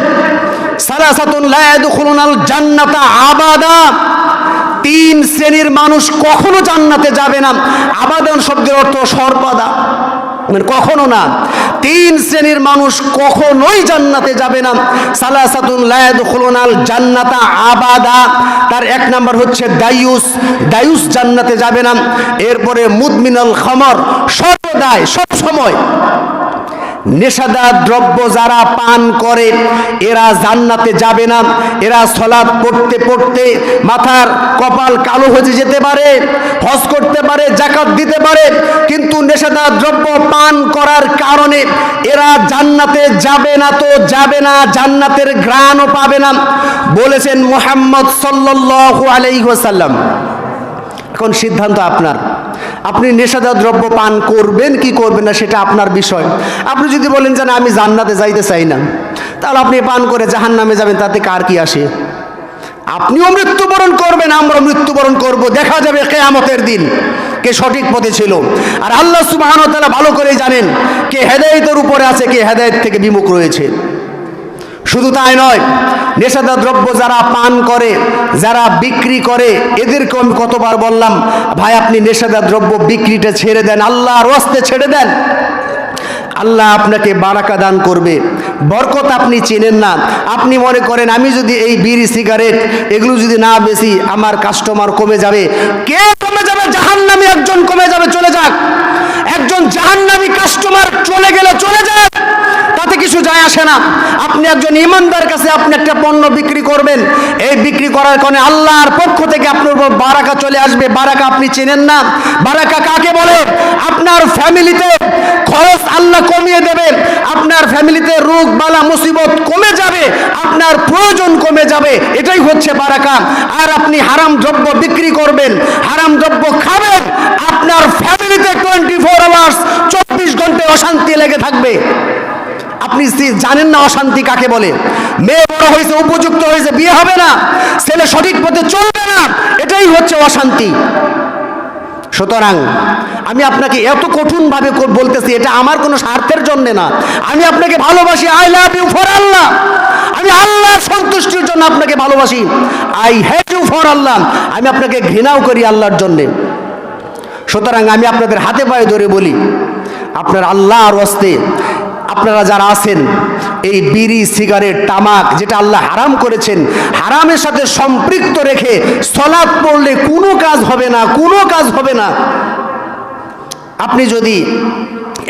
সালাসাতুন লা ইয়াদখুলুনাল জান্নাতা আবাদা, 3 শ্রেণীর মানুষ কখনো জান্নাতে যাবে না। আবাদান শব্দের অর্থ সর্বদা, মানে কখনো না। 3 শ্রেণীর মানুষ কখনোই জান্নাতে যাবে না। সালাসাতুন লা ইয়াদখুলুনাল জান্নাতা আবাদা, তার 1 নাম্বার হচ্ছে দায়ুস, দায়ুস জান্নাতে যাবে না। এরপরে মুদমিনাল খামর, সর্বদাই সব সময় নেশাদার দ্রব্য যারা পান করে এরা জান্নাতে যাবে না। এরা সালাত পড়তে পড়তে মাথার কপাল কালো হয়ে যেতে পারে, হজ করতে পারে, যাকাত দিতে পারে, কিন্তু নেশাদার দ্রব্য পান করার কারণে এরা জান্নাতে যাবে না, তো যাবে না, জান্নাতের ঘ্রাণও পাবে না, বলেছেন মুহাম্মদ সাল্লাল্লাহু আলাইহি ওয়াসাল্লাম। এখন সিদ্ধান্ত আপনার, আপনি নেশাদার দ্রব্য পান করবেন কি করবেন না সেটা আপনার বিষয়। আপনি যদি বলেন যে না আমি জান্নাতে যাইতে চাই না, তাহলে আপনি পান করে জাহান্নামে যাবেন, তাতে কার কি আসে? আপনিও মৃত্যুবরণ করবেন, আমরা মৃত্যুবরণ করব, দেখা যাবে কিয়ামতের দিন কে সঠিক পথে ছিল। আর আল্লাহ সুবহানাহু ওয়া তাআলা ভালো করেই জানেন কে হেদায়েতের উপরে আছে, কে হেদায়েত থেকে বিমুখ রয়েছে। শুধু তাই নয়, নেশাদার দ্রব্য যারা পান করে, যারা বিক্রি করে, এদেরকে আমি কতবার বললাম, ভাই আপনি নেশাদার দ্রব্য বিক্রিটা ছেড়ে দেন, আল্লাহর ওয়াস্তে ছেড়ে দেন, আল্লাহ আপনাকে বারাকা দান করবে। বরকত আপনি চেনেন না, আপনি মনে করেন আমি যদি এই বিড়ি, সিগারেট এগুলো যদি না বেশি আমার কাস্টমার কমে যাবে। কে কমে যাবে? জাহান্নামী একজন কমে যাবে, চলে যাক। একজন জাহান্নামী কাস্টমার চলে গেলে চলে যাক, তাতে কিছু যায় আসে না। আপনি একজন ইমানদার কাছে আপনি একটা পণ্য বিক্রি করবেন, এই বিক্রি করার কারণে আল্লাহর পক্ষ থেকে আপনার উপর বারাকা চলে আসবে। বারাকা আপনি চেনেন না, বারাকা কাকে বলে? আপনার ফ্যামিলিতে খরচ আল্লাহ কমিয়ে দেবেন, আপনার ফ্যামিলিতে রোগ বালা মুসিবত কমে যাবে, আপনার প্রয়োজন কমে যাবে, এটাই হচ্ছে বারাকা। আর আপনি হারাম দ্রব্য বিক্রি করবেন, হারাম দ্রব্য খাবেন, আপনার ফ্যামিলিতে 24 আওয়ার্স 24 ঘন্টায় অশান্তি লেগে থাকবে। আপনি জানেন না অশান্তি কাকে বলে। মেয়ে বড় হয়েছে, উপযুক্ত হয়েছে, বিয়ে হবে না, ছেলে সঠিক পথে চলবে না, এটাই হচ্ছে অশান্তি। সুতরাং আমি আপনাকে এত কঠিনভাবে বলতেছি, এটা আমার কোনো স্বার্থের জন্য না, আমি আপনাকে ভালোবাসি। আই লাভ ইউ ফর আল্লাহ, আমি আল্লাহর সন্তুষ্টির জন্য আপনাকে ভালোবাসি। আই হেট ইউ ফর আল্লাহ, আমি আপনাকে ঘৃণাও করি আল্লাহর জন্যে। সুতরাং আমি আপনাদের হাতে পায়ে ধরে বলি, আপনার আল্লাহর ওয়াস্তে আপনারা যারা আছেন এই বিড়ি, সিগারেট, তামাক যেটা আল্লাহ হারাম করেছেন, হারামের সাথে সম্পৃক্ত রেখে সালাত পড়লে কোনো কাজ হবে না, কোনো কাজ হবে না। আপনি যদি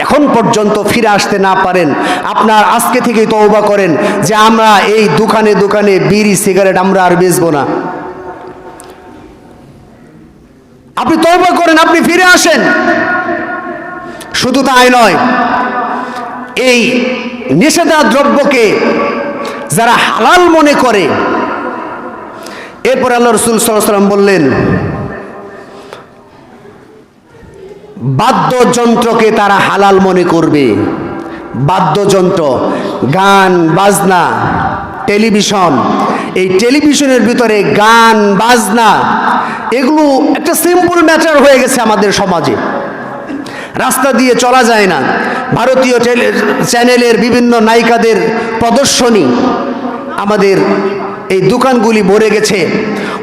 এখন পর্যন্ত ফিরে আসতে না পারেন, আপনার আজকে থেকেই তওবা করেন যে আমরা এই দোকানে দোকানে বিড়ি, সিগারেট আমরা আর বেচবো না। আপনি তওবা করেন, আপনি ফিরে আসেন। শুধু তাই নয়, এই নিষেধাজ্ঞা দ্রব্যকে যারা হালাল মনে করে, এরপর আল্লাহ রাসূল সাল্লাল্লাহু আলাইহি ওয়াসাল্লাম বললেন বাদ্যযন্ত্রকে তারা হালাল মনে করবে। বাদ্যযন্ত্র, গান বাজনা, টেলিভিশন, এই টেলিভিশনের ভিতরে গান বাজনা এগুলো একটা সিম্পল ম্যাটার হয়ে গেছে আমাদের সমাজে। রাস্তা দিয়ে চলা যায় না, ভারতীয় চ্যানেলের বিভিন্ন নায়িকাদের প্রদর্শনী আমাদের এই দোকানগুলি ভরে গেছে।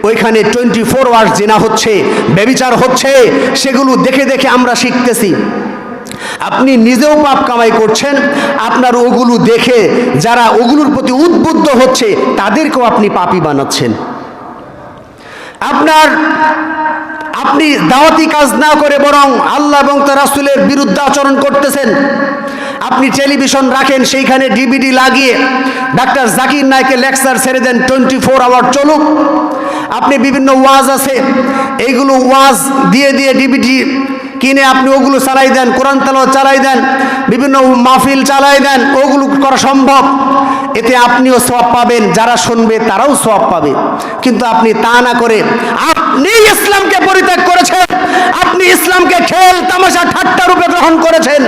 ওইখানে 24 আওয়ার্স জিনা হচ্ছে, ব্যভিচার হচ্ছে, সেগুলো দেখে দেখে আমরা শিখতেছি। আপনি নিজেও পাপ কামাই করছেন, আপনার ওগুলো দেখে যারা ওগুলোর প্রতি উদ্বুদ্ধ হচ্ছে তাদেরকেও আপনি পাপী বানাচ্ছেন। আপনি দাওয়াতি কাজ না করে বরং আল্লাহ এবং তার রাসূলের বিরুদ্ধে আচরণ করতেছেন। আপনি টেলিভিশন রাখেন, সেইখানে ডিভিডি লাগিয়ে ডাক্তার জাকির নায়েকের লেকচার ছেড়ে দেন, 24 আওয়ার চলুক। আপনি বিভিন্ন ওয়াজ আছে, এইগুলো ওয়াজ দিয়ে দিয়ে ডিভিডি কিনে আপনি ওগুলো চালাই দেন, কোরআন তেলাওয়াত চালাই দেন, বিভিন্ন মাহফিল চালাই দেন, ওগুলো করা সম্ভব। এতে আপনিও সওয়াব পাবেন, যারা শুনবে তারাও সওয়াব পাবে। কিন্তু আপনি তা না করে আপনি ইসলামকে পরিত্যাগ করেছেন, আপনি ইসলামকে খেল তামাশা ঠাট্টা রূপে গ্রহণ করেছেন,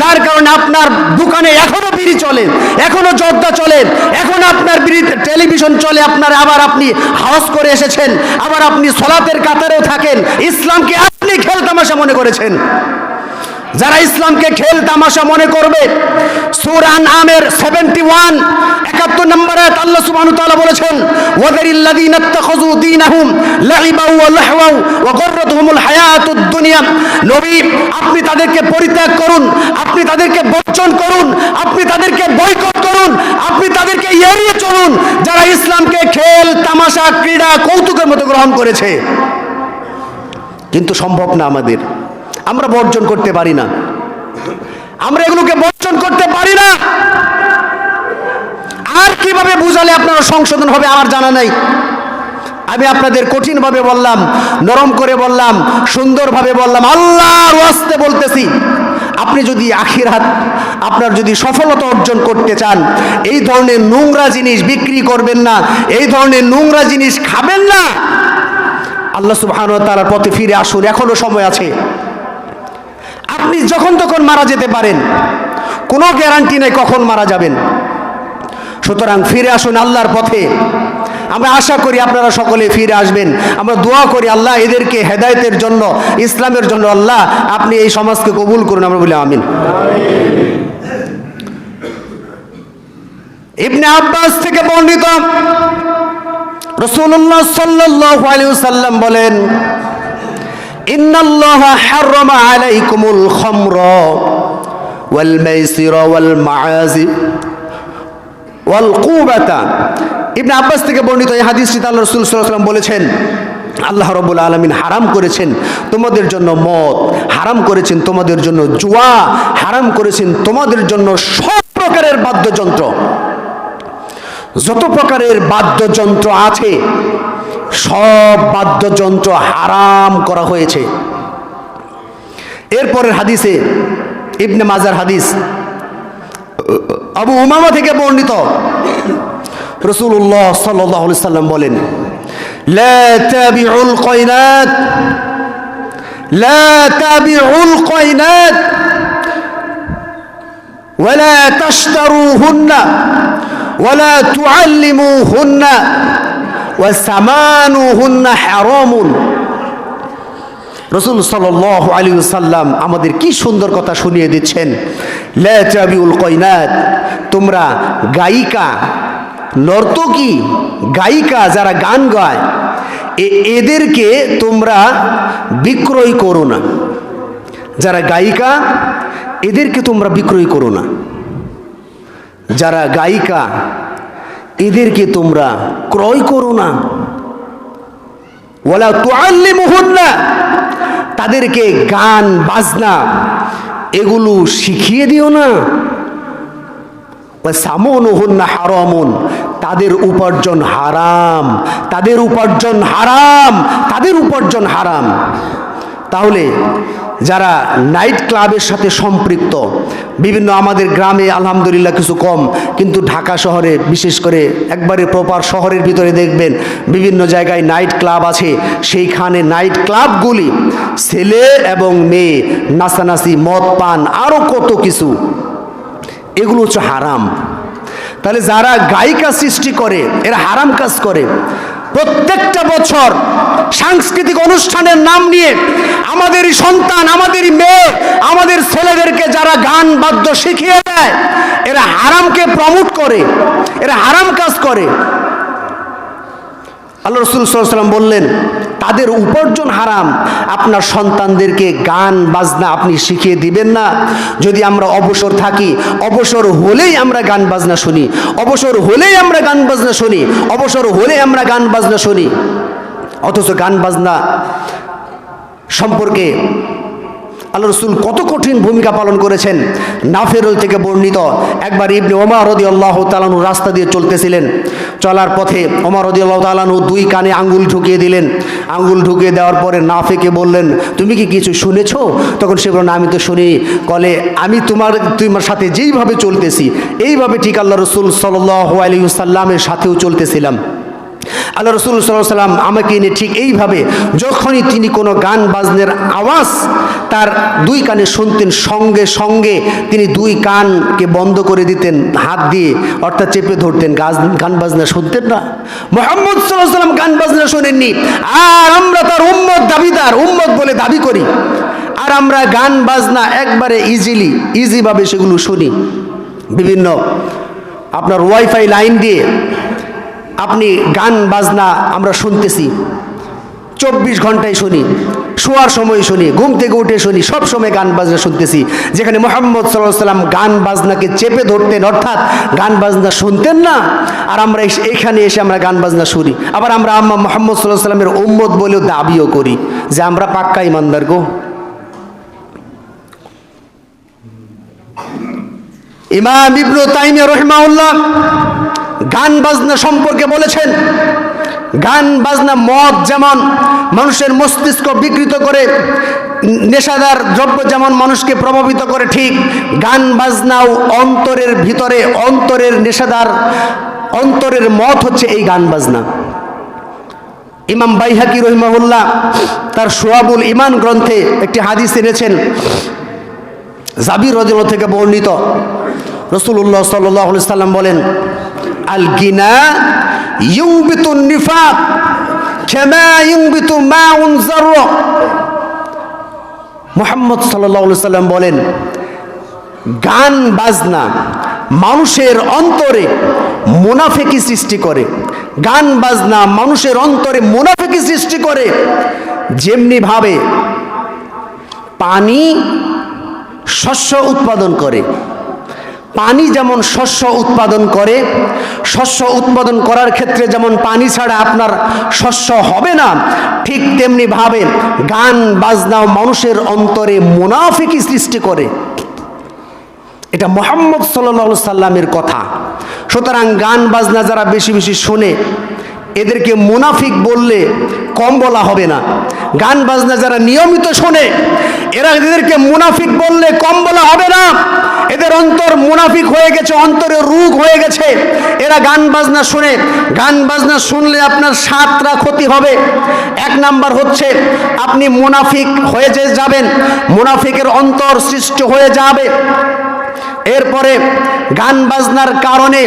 যার কারণে আপনার দোকানে এখনো বিড়ি চলে, এখনো জর্দা চলে, এখন আপনার টেলিভিশন চলে, আপনার আবার আপনি হাউস করে এসেছেন, আবার আপনি সলাতের কাতারেও থাকেন। ইসলামকে আপনি খেল তামাশা মনে করেছেন। যারা ইসলামকে খেল তামাশা মনে করবে, সূরা আনআমের 71 71 নম্বর আয়াত আল্লাহ সুবহানাহু ওয়া তাআলা বলেছেন, ওয়াযারিল্লাযীনা ইত্তাখাযু দীনাহুম লাইবা ওয়া লাহওয়া ওয়া গররাতহুমুল হায়াতুদ দুনিয়া। নবী, আপনি তাদেরকে পরিত্যাগ করুন, আপনি তাদেরকে বর্জন করুন, আপনি তাদেরকে বয়কট করুন, আপনি তাদেরকে এড়িয়ে চলুন যারা ইসলামকে খেল তামাশা ক্রীড়া কৌতুকের মতো গ্রহণ করেছে। কিন্তু সম্ভব না, আমরা বর্জন করতে পারি না, আমরা এগুলোকে বর্জন করতে পারি না। আর কিভাবে বুঝালে আপনারা সংশোধন হবে আমার জানা নাই। আমি আপনাদের কঠিনভাবে বললাম, নরম করে বললাম, সুন্দরভাবে বললাম, আল্লাহর ওয়াস্তে বলতেছি। আপনি যদি আখিরাত, আপনার যদি সফলতা অর্জন করতে চান, এই ধরনের নোংরা জিনিস বিক্রি করবেন না, এই ধরনের নোংরা জিনিস খাবেন না। আল্লাহ সুবহানাহু ওয়া তাআলার পথে ফিরে আসুন, এখনো সময় আছে। আপনি যখন তখন মারা যেতে পারেন, কোনো গ্যারান্টি নেই কখন মারা যাবেন। সুতরাং ফিরে আসুন আল্লাহর পথে। আমরা আশা করি আপনারা সকলে ফিরে আসবেন। আমরা দোয়া করি আল্লাহ এদেরকে হেদায়েতের জন্য, ইসলামের জন্য আল্লাহ আপনি এই সমাজকে কবুল করুন, আমরা বলি আমিন। ইবনে আব্বাস থেকে বর্ণিত, রাসূলুল্লাহ সাল্লাল্লাহু আলাইহি ওয়াসাল্লাম বলেন, ইন্নাল্লাহা হাররামা আলাইকুমুল খামরা ওয়াল মাইসিরা ওয়াল মাআজি ওয়াল কুবাতা। ইবনে আব্বাস থেকে বর্ণিত এই হাদিসটিতে আল্লাহ রাসূল সাল্লাল্লাহু আলাইহি ওয়াসাল্লাম বলেছেন, আল্লাহ রাব্বুল আলামিন হারাম করেছেন তোমাদের জন্য মদ, হারাম করেছেন তোমাদের জন্য জুয়া, হারাম করেছেন তোমাদের জন্য সব প্রকারের বাদ্যযন্ত্র। যত প্রকারের বাদ্যযন্ত্র আছে সব বাদ্যযন্ত্র হারাম করা হয়েছে। এরপরের হাদিসে, ইবনে মাজার হাদিস, আবু উমামা থেকে বর্ণিত, রাসূলুল্লাহ সাল্লাল্লাহু আলাইহি সাল্লাম বলেন, লা তাবিউল কায়নাত, লা তাবিউল কায়নাত ওয়ালা তাশতারুহুন্না ওয়ালা তুআল্লিমুহুন্না ওয়াসামানুহুন্না হারামুন। রাসূল সাল্লাল্লাহু আলাইহি ওয়াসাল্লাম আমাদের কি সুন্দর কথা শুনিয়ে দিচ্ছেন, লা তাবিউল কায়নাত, তোমরা গায়িকা, নর্তকী, গায়িকা যারা গান গায় এদেরকে তোমরা বিক্রয় করো না। যারা গায়িকা এদেরকে তোমরা বিক্রয় করো না, যারা গায়িকা এদেরকে তোমরা ক্রয় করো না। ওয়ালা তুআল্লিমুহুন্না, তাদেরকে গান বাজনা এগুলো শিখিয়ে দিও না। ওয়াসামানুহুন্না হারামুন, তাদের উপার্জন হারাম, তাদের উপার্জন হারাম, তাদের উপার্জন হারাম। তাহলে যারা নাইট ক্লাবের সাথে সম্পৃক্ত, বিভিন্ন আমাদের গ্রামে আলহামদুলিল্লাহ কিছু কম, কিন্তু ঢাকা শহরে বিশেষ করে একবারে প্রপার শহরের ভিতরে দেখবেন বিভিন্ন জায়গায় নাইট ক্লাব আছে। সেইখানে নাইট ক্লাবগুলি ছেলে এবং মেয়ে নাচানাচি, মদ পান, আরও কত কিছু, এগুলো হচ্ছে হারাম। তাহলে যারা গায়িকা সৃষ্টি করে এরা হারাম কাজ করে। প্রত্যেকটা বছর সাংস্কৃতিক অনুষ্ঠানের নাম নিয়ে আমাদেরই সন্তান, আমাদেরই মেয়ে, আমাদের ছেলেদেরকে যারা গান বাদ্য শিখিয়ে দেয়, এরা হারামকে প্রমোট করে, এরা হারাম কাজ করে। আল্লাহ রাসূল সাল্লাল্লাহু আলাইহি ওয়াসাল্লাম বললেন তাদের উপার্জন হারাম। আপনার সন্তানদেরকে গান বাজনা আপনি শিখিয়ে দিবেন না। যদি আমরা অবসর থাকি, অবসর হলেই আমরা গান বাজনা শুনি, অবসর হলেই আমরা গান বাজনা শুনি, অবসর হলেই আমরা গান বাজনা শুনি। অথচ গান বাজনা সম্পর্কে আল্লাহ রাসূল কত কঠিন ভূমিকা পালন করেছেন। নাফের থেকে বর্ণিত, একবার ইবনে ওমর রাদিয়াল্লাহু তাআলা আনহু রাস্তা দিয়ে চলতেছিলেন, চলার পথে ওমর রাদিয়াল্লাহু তাআলা আনহু দুই কানে আঙ্গুল ঢুকিয়ে দিলেন। আঙ্গুল ঢুকিয়ে দেওয়ার পরে নাফেকে বললেন, তুমি কি কিছু শুনেছো? তখন সে বলল, আমি তো শুনি। কলে, আমি তোমার সাথে যেইভাবে চলতেছি এইভাবে ঠিক আল্লাহ রাসূল সাল্লাল্লাহু আলাইহি ওয়াসাল্লামের সাথেও চলতেছিলাম। আল্লাহ রাসূল সাল্লাল্লাহু আলাইহি ওয়াসাল্লাম আমাকে এনে ঠিক এইভাবে যখনই তিনি কোনো গান বাজনের আওয়াজ তার দুই কানে শুনতেন, সঙ্গে সঙ্গে তিনি দুই কানকে বন্ধ করে দিতেন হাত দিয়ে, অর্থাৎ চেপে ধরতেন। গান বাজনা শুনতেন না। মুহাম্মদ সাল্লাল্লাহু আলাইহি ওয়াসাল্লাম গান বাজনা শোনেননি, আর আমরা তার উম্মত, দাবিদার উম্মত বলে দাবি করি, আর আমরা গান বাজনা একবারে ইজিভাবে সেগুলো শুনি। বিভিন্ন আপনার ওয়াইফাই লাইন দিয়ে আপনি গান বাজনা আমরা শুনতেছি, 24 ঘন্টায় শুনি, শোয়ার সময় শুনি, ঘুম থেকে উঠে শুনি, সব সময় গান বাজনা শুনতেছি। যেখানে মুহাম্মদ সাল্লাল্লাহু আলাইহি ওয়াসাল্লাম গান বাজনাকে চেপে ধরতেন, অর্থাৎ গান বাজনা শুনতেন না, আর আমরা এখানে এসে আমরা গান বাজনা শুনি। আবার আমরা মুহাম্মদ সাল্লাল্লাহু আলাইহি ওয়াসাল্লামের উম্মত বলেও দাবিও করি যে আমরা পাক্কা ইমানদার গো। ইমাম ইবনে তাইমিয়া রাহিমাহুল্লাহ গান বাজনা সম্পর্কে বলেছেন, গান বাজনা, মদ যেমন মানুষের মস্তিষ্ক বিকৃত করে, নেশাদার দ্রব্য যেমন মানুষকে প্রভাবিত করে, ঠিক গান বাজনাও অন্তরের ভিতরে, অন্তরের নেশাদার, অন্তরের মদ হচ্ছে এই গান বাজনা। ইমাম বাইহাকি রহিমাহুল্লাহ তার শুআবুল ঈমান গ্রন্থে একটি হাদিস এনেছেন, জাবির রাদিয়াল্লাহু থেকে বর্ণিত। রাসূলুল্লাহ সাল্লাল্লাহু আলাইহি ওয়াসাল্লাম বলেন, আল গিনা ইউবিতুন নিফাক কামা ইউবিতু মাউন যাররা। মুহাম্মদ সাল্লাল্লাহু আলাইহি ওয়াসাল্লাম বলেন, গান বাজনা মানুষের অন্তরে মুনাফিকি সৃষ্টি করে। গান বাজনা মানুষের অন্তরে মুনাফিকি সৃষ্টি করে, যেমনি ভাবে পানি শস্য উৎপাদন করে। পানি যেমন শস্য উৎপাদন করে, শস্য উৎপাদন করার ক্ষেত্রে যেমন পানি ছাড়া আপনার শস্য হবে না, ঠিক তেমনি ভাবে গান বাজনাও মানুষের অন্তরে মুনাফিকি সৃষ্টি করে। এটা মুহাম্মদ সাল্লাল্লাহু আলাইহি সাল্লামের কথা। সুতরাং গান বাজনা যারা বেশি বেশি শোনে এদেরকে মুনাফিক বললে কম বলা হবে না। গান বাজনা যারা নিয়মিত শোনে এদেরকে মুনাফিক বললে কম বলা হবে না। এদের অন্তর মুনাফিক হয়ে গেছে, অন্তরে রোগ হয়ে গেছে। এরা গান বাজনা শুনে, গান বাজনা শুনলে আপনার 7টা ক্ষতি হবে। 1 নাম্বার হচ্ছে আপনি মুনাফিক হয়ে যাবেন, মুনাফিকের অন্তর সৃষ্টি হয়ে যাবে। এরপরে গান বাজনার কারণে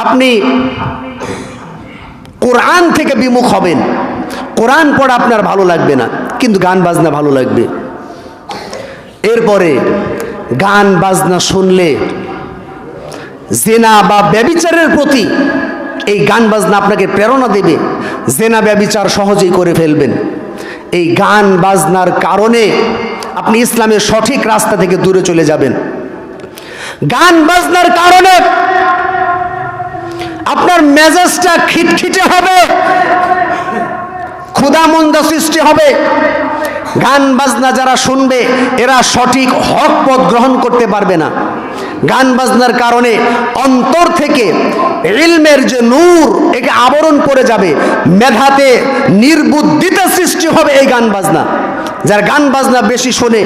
আপনি কোরআন থেকে বিমুখ হবেন। কোরআন পড়া আপনার ভালো লাগবে না, কিন্তু গান বাজনা ভালো লাগবে। এরপরে গান বাজনা শুনলে জেনা বা ব্যভিচারের প্রতি এই গান বাজনা আপনাকে প্রেরণা দেবে, জেনা ব্যভিচার সহজেই করে ফেলবেন। এই গান বাজনার কারণে আপনি ইসলামের সঠিক রাস্তা থেকে দূরে চলে যাবেন। গান বাজনার কারণে আপনার মেজাজটা খিটখিটে হবে, ক্ষুধামন্দা সৃষ্টি হবে। গান বাজনা যারা শুনবে এরা সঠিক হক পথ গ্রহণ করতে পারবে না। গান বাজনার কারণে অন্তর থেকে ইলমের যে নূর একে আবরণ পড়ে যাবে, মেধাতে নির্বুদ্ধিতা সৃষ্টি হবে। এই গান বাজনা যারা গান বাজনা বেশি শোনে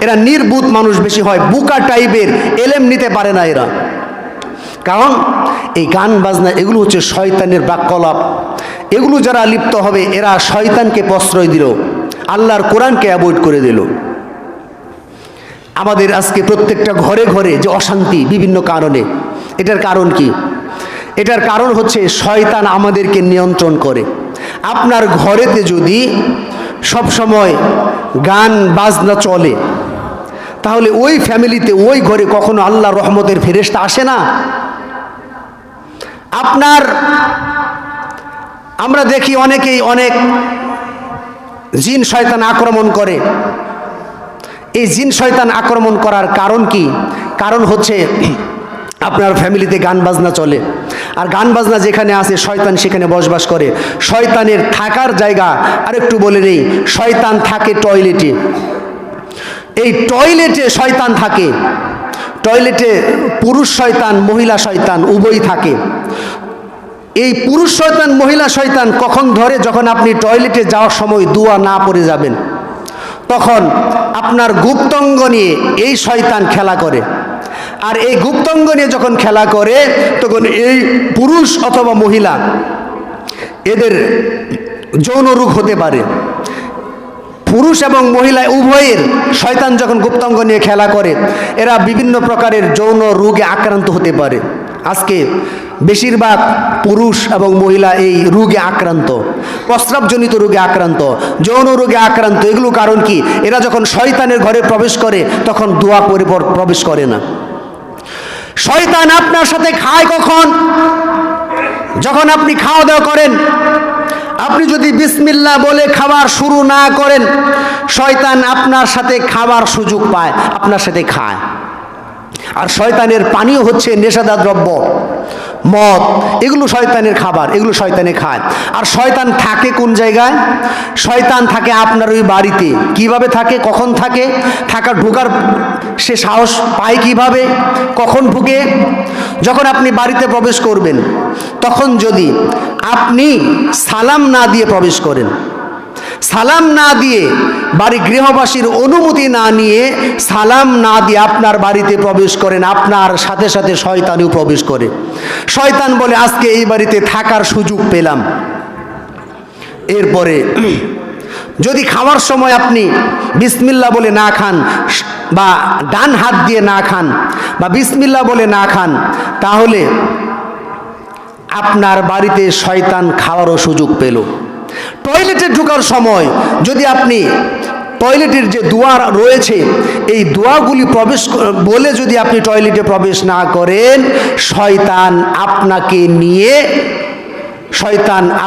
এরা নির্বুধ মানুষ বেশি হয়, বুকা টাইপের, এলেম নিতে পারে না এরা। কারণ এই গান বাজনা এগুলো হচ্ছে শয়তানের বাক্যলাপ। এগুলো যারা লিপ্ত হবে এরা শয়তানকে প্রশ্রয় দিল, আল্লাহর কোরআনকে অ্যাভয়েড করে দিল। আমাদের আজকে প্রত্যেকটা ঘরে ঘরে যে অশান্তি বিভিন্ন কারণে, এটার কারণ কি? এটার কারণ হচ্ছে শয়তান আমাদেরকে নিয়ন্ত্রণ করে। আপনার ঘরেতে যদি সব সময় গান বাজনা চলে, তাহলে ওই ফ্যামিলিতে, ওই ঘরে কখনো আল্লাহর রহমতের ফেরেশতা আসে না। আমরা দেখি অনেকেই অনেক জিন শয়তান আক্রমণ করে। এই জিন শয়তান আক্রমণ করার কারণ কি? কারণ হচ্ছে আপনার ফ্যামিলিতে গান বাজনা চলে, আর গান বাজনা যেখানে আছে শয়তান সেখানে বসবাস করে। শয়তানের থাকার জায়গা আরেকটু বলে নেই, শয়তান থাকে টয়লেটে। এই টয়লেটে শয়তান থাকে। টয়লেটে পুরুষ শয়তান, মহিলা শয়তান উভয়ই থাকে। এই পুরুষ শয়তান মহিলা শয়তান কখন ধরে? যখন আপনি টয়লেটে যাওয়ার সময় দোয়া না পড়ে যাবেন, তখন আপনার গুপ্তাঙ্গ নিয়ে এই শয়তান খেলা করে। আর এই গুপ্তাঙ্গ নিয়ে যখন খেলা করে, তখন এই পুরুষ অথবা মহিলা এদের যৌন রোগ হতে পারে। পুরুষ এবং মহিলা উভয়ের শয়তান যখন গুপ্তাঙ্গ নিয়ে খেলা করে, এরা বিভিন্ন প্রকারের যৌন রোগে আক্রান্ত হতে পারে। আজকে বেশিরভাগ পুরুষ এবং মহিলা এই রোগে আক্রান্ত, প্রস্রাবজনিত রোগে আক্রান্ত, যৌন রোগে আক্রান্ত। এগুলো কারণ কি? এরা যখন শয়তানের ঘরে প্রবেশ করে তখন দোয়া করে প্রবেশ করে না। শয়তান আপনার সাথে খায় কখন? যখন আপনি খাওয়া দাওয়া করেন, আপনি যদি বিসমিল্লাহ বলে খাবার শুরু না করেন, শয়তান আপনার সাথে খাবার সুযোগ পায়, আপনার সাথে খায়। আর শয়তানের পানীয় হচ্ছে নেশাদার দ্রব্য, মদ, এগুলো শয়তানের খাবার, এগুলো শয়তানে খায়। আর শয়তান থাকে কোন জায়গায়? শয়তান থাকে আপনার ওই বাড়িতে। কিভাবে থাকে? কখন থাকে? ঢোকার সে সাহস পায় কিভাবে? কখন ঢুকে? যখন আপনি বাড়িতে প্রবেশ করবেন, তখন যদি আপনি সালাম না দিয়ে প্রবেশ করেন, সালাম না দিয়ে, বাড়ি গৃহবাসীর অনুমতি না নিয়ে সালাম না দিয়ে আপনার বাড়িতে প্রবেশ করেন, আপনার সাথে সাথে শয়তানও প্রবেশ করে। শয়তান বলে আজকে এই বাড়িতে থাকার সুযোগ পেলাম। এরপরে যদি খাওয়ার সময় আপনি বিসমিল্লাহ বলে না খান, বা ডান হাত দিয়ে না খান, বা বিসমিল্লাহ বলে না খান, তাহলে আপনার বাড়িতে শয়তান খাওয়ারও সুযোগ পেল। টয়লেটে ঢোকার সময় যদি আপনি টয়লেটের যে দুয়ার রয়েছে, এই দুয়ারগুলি বলে যদি আপনি টয়লেটে প্রবেশ না করেন, শয়তান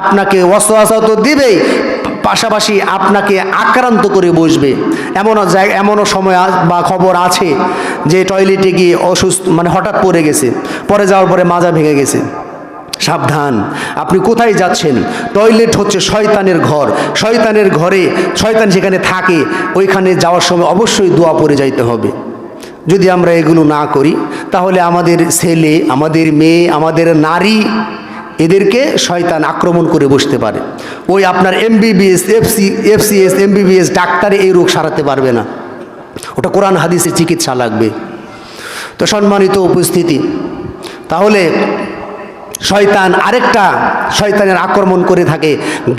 আপনাকে ওয়াসওয়াসা তো দিবেই, পাশাপাশি আপনাকে আক্রান্ত করে বসবে। এমনও সময় বা খবর আছে যে টয়লেটে গিয়ে অসুস্থ, হঠাৎ পড়ে গেছে, পরে যাওয়ার পরে মাজা ভেঙে গেছে। সাবধান, আপনি কোথায় যাচ্ছেন? টয়লেট হচ্ছে শয়তানের ঘর। শয়তানের ঘরে শয়তান যেখানে থাকে, ওইখানে যাওয়ার সময় অবশ্যই দোয়া পড়ে যাইতে হবে। যদি আমরা এগুলো না করি, তাহলে আমাদের ছেলে, আমাদের মেয়ে, আমাদের নারী, এদেরকে শয়তান আক্রমণ করে বসতে পারে। ওই আপনার MBBS, FCS, MBBS ডাক্তারে এই রোগ সারাতে পারবে না। ওটা কোরআন হাদিসে চিকিৎসা লাগবে। তো সম্মানিত উপস্থিতি, তাহলে শয়তানের আক্রমণ করে থাকে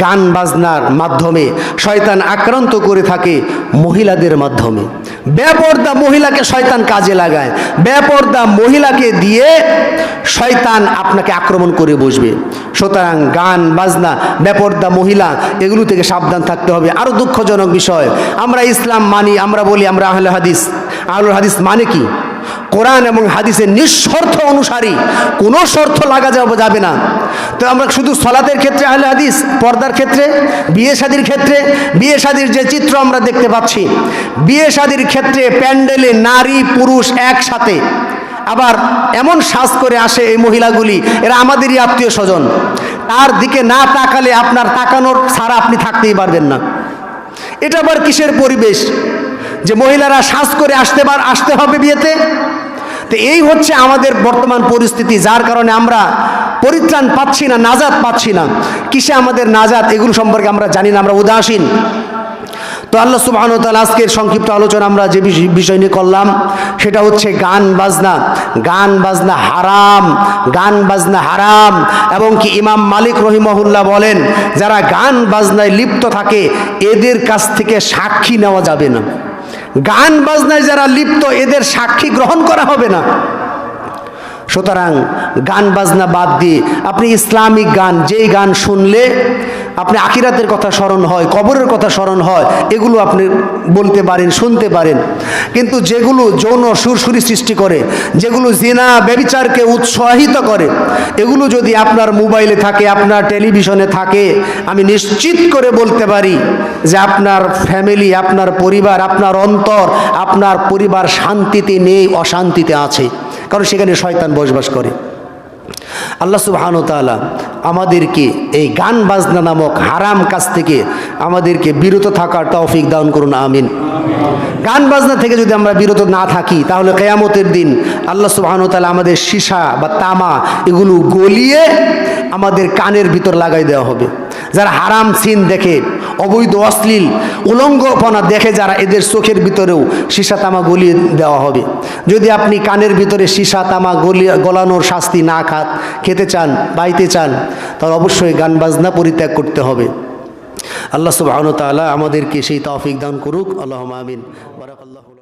গান বাজনার মাধ্যমে, শয়তান আক্রান্ত করে থাকে মহিলাদের মাধ্যমে। বেপরদা মহিলাকে শয়তান কাজে লাগায়, বেপরদা মহিলাকে দিয়ে শয়তান আপনাকে আক্রমণ করে বসবে। সুতরাং গান বাজনা, বেপরদা মহিলা, এগুলো থেকে সাবধান থাকতে হবে। আরও দুঃখজনক বিষয়, আমরা ইসলাম মানি, আমরা বলি আমরা আহলে হাদিস। আহলে হাদিস মানে কি? কোরআন এবং হাদিসের নিঃশর্ত অনুসারী, কোনো শর্ত লাগা যাবে না। তো আমরা শুধু সালাতের ক্ষেত্রে আহলে হাদিস, পর্দার ক্ষেত্রে, বিয়ে শাদীর ক্ষেত্রে, বিয়ে শাদীর যে চিত্র আমরা দেখতে পাচ্ছি, বিয়ে শাদীর ক্ষেত্রে প্যান্ডেলে নারী পুরুষ একসাথে, আবার এমন সাজ করে আসে এই মহিলাগুলি, এরা আমাদেরই আত্মীয় স্বজন। তার দিকে না তাকালে আপনার তাকানোর ছাড়া আপনি থাকতেই পারবেন না। এটা আবার কিসের পরিবেশ যে মহিলারা সাজ করে আসতে হবে বিয়েতে? তো এই হচ্ছে আমাদের বর্তমান পরিস্থিতি, যার কারণে আমরা পরিত্রাণ পাচ্ছি না, নাজাত পাচ্ছি না। কিসে আমাদের নাজাত, এগুলো সম্পর্কে আমরা জানি না, আমরা উদাসীন। তো আল্লাহ সুবহানাহু ওয়া তাআলা আজকের সংক্ষিপ্ত আলোচনা আমরা যে বিষয় নিয়ে করলাম সেটা হচ্ছে গান বাজনা। গান বাজনা হারাম, গান বাজনা হারাম। এবং কি ইমাম মালিক রহিমাহুল্লাহ বলেন, যারা গান বাজনায় লিপ্ত থাকে এদের কাছ থেকে সাক্ষী নেওয়া যাবে না। গান বাজনায় যারা লিপ্ত এদের সাক্ষী গ্রহণ করা হবে না। সুতরাং গান বাজনা বাদ দিয়ে আপনি ইসলামিক গান, যেই গান শুনলে আপনি আখিরাতের কথা স্মরণ হয়, কবরের কথা স্মরণ হয়, এগুলো আপনি বলতে পারেন, শুনতে পারেন। কিন্তু যেগুলো যৌন সুরসুরি সৃষ্টি করে, যেগুলো জিনা ব্যভিচারকে উৎসাহিত করে, এগুলো যদি আপনার মোবাইলে থাকে, আপনার টেলিভিশনে থাকে, আমি নিশ্চিত করে বলতে পারি যে আপনার ফ্যামিলি, আপনার পরিবার, আপনার অন্তর, আপনার পরিবার শান্তিতে নেই, অশান্তিতে আছে, কারণ সেখানে শয়তান বসবাস করে। আল্লাহ সুবহানাহু ওয়া তাআলা আমাদেরকে এই গান বাজনা নামক হারাম কাজ থেকে আমাদেরকে বিরত থাকার তৌফিক দান করুন, আমিন। গান বাজনা থেকে যদি আমরা বিরত না থাকি তাহলে কিয়ামতের দিন আল্লাহ সুবহানাহু ওয়া তাআলা আমাদের সীসা বা তামা এগুলো গলিয়ে আমাদের কানের ভিতর লাগাই দেওয়া হবে। যারা হারাম সিন দেখে, অবৈধ অশ্লীল উলঙ্গপনা দেখে যারা, এদের চোখের ভিতরেও সীসা তামা গলিয়ে দেওয়া হবে। যদি আপনি কানের ভিতরে সীসা তামা গলানোর শাস্তি না খেতে চান, পাইতে চান, তাহলে অবশ্যই গান বাজনা পরিত্যাগ করতে হবে। আল্লাহ সুবহানাহু ওয়া তাআলা আমাদেরকে সেই তৌফিক দান করুক, আল্লাহুম্মা আমিন। বারাকাল্লাহু।